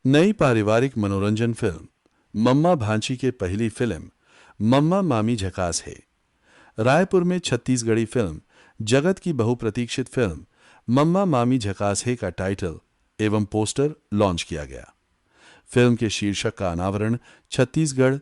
नई पारिवारिक मनोरंजन फिल्म मम्मा भांची के पहली फिल्म मम्मा मामी झकास है। रायपुर में छत्तीसगढ़ी फिल्म जगत की बहुप्रतीक्षित फिल्म मम्मा मामी झकास है का टाइटल एवं पोस्टर लॉन्च किया गया। फिल्म के शीर्षक का अनावरण छत्तीसगढ़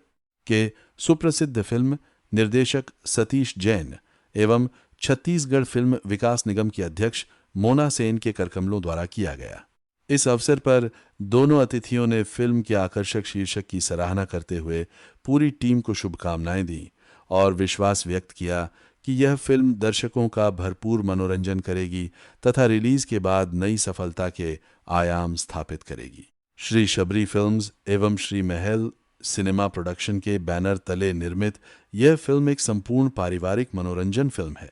के सुप्रसिद्ध फिल्म निर्देशक सतीश जैन एवं छत्तीसगढ़ फिल्म विकास निगम की अध्यक्ष मोना सेन के करकमलों द्वारा किया गया। इस अवसर पर दोनों अतिथियों ने फिल्म के आकर्षक शीर्षक की सराहना करते हुए पूरी टीम को शुभकामनाएं दी और विश्वास व्यक्त किया कि यह फिल्म दर्शकों का भरपूर मनोरंजन करेगी तथा रिलीज के बाद नई सफलता के आयाम स्थापित करेगी। श्री शबरी फिल्म्स एवं श्री महल सिनेमा प्रोडक्शन के बैनर तले निर्मित यह फिल्म एक संपूर्ण पारिवारिक मनोरंजन फिल्म है।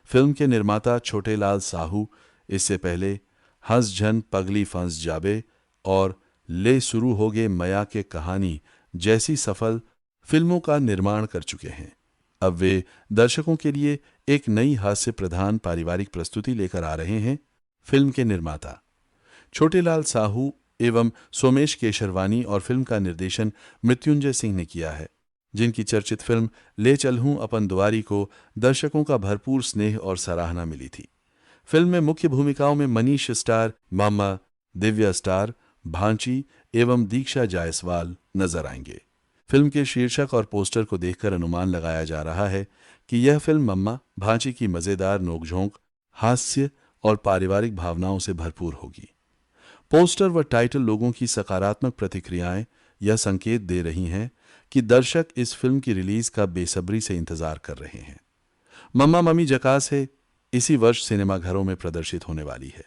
फिल्म के निर्माता छोटेलाल साहू इससे पहले हंस झन पगली फंस जाबे और ले शुरू होगे मया के कहानी जैसी सफल फिल्मों का निर्माण कर चुके हैं। अब वे दर्शकों के लिए एक नई हास्य प्रधान पारिवारिक प्रस्तुति लेकर आ रहे हैं। फिल्म के निर्माता छोटेलाल साहू एवं सोमेश केशरवानी और फिल्म का निर्देशन मृत्युंजय सिंह ने किया है, जिनकी चर्चित फिल्म ले चल हूं अपन दुआरी को दर्शकों का भरपूर स्नेह और सराहना मिली थी। फिल्म में मुख्य भूमिकाओं में मनीष स्टार, मामा, दिव्या स्टार, भांची एवं दीक्षा जायसवाल नजर आएंगे। फिल्म के शीर्षक और पोस्टर को देखकर अनुमान लगाया जा रहा है कि यह फिल्म मम्मा भांची की मजेदार नोकझोंक, हास्य और पारिवारिक भावनाओं से भरपूर होगी। पोस्टर व टाइटल लोगों की सकारात्मक प्रतिक्रियाएं यह संकेत दे रही हैं कि दर्शक इस फिल्म की रिलीज का बेसब्री से इंतजार कर रहे हैं। मम्मा मम्मी झकास है इसी वर्ष सिनेमाघरों में प्रदर्शित होने वाली है।